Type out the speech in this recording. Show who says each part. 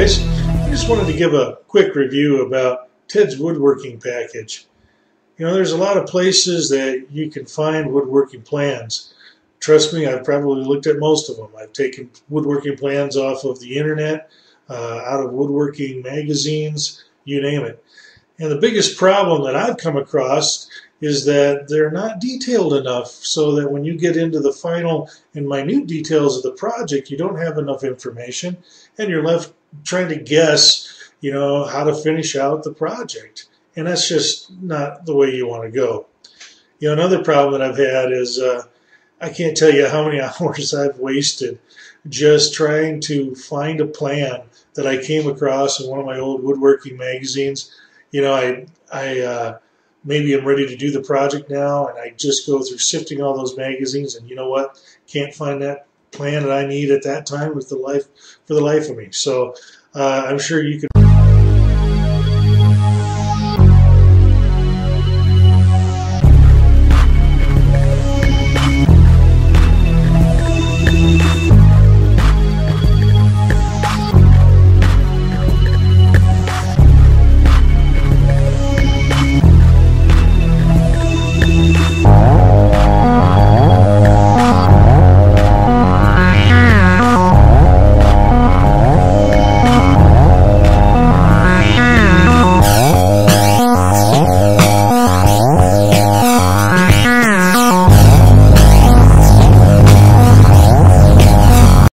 Speaker 1: guys, I just wanted to give a quick review about Ted's woodworking package. You know, there's a lot of places that you can find woodworking plans. Trust me, I've probably looked at most of them. I've taken woodworking plans off of the internet, out of woodworking magazines, you name it. And the biggest problem that I've come across is that they're not detailed enough so that when you get into the final and minute details of the project, you don't have enough information and you're left trying to guess, you know, how to finish out the project. And that's just not the way you want to go. You know, another problem that I've had is I can't tell you how many hours I've wasted just trying to find a plan that I came across in one of my old woodworking magazines. You know, I maybe I'm ready to do the project now, and I just go through sifting all those magazines, and you know what? Can't find that plan that I need at that time for the life of me. So I'm sure you can.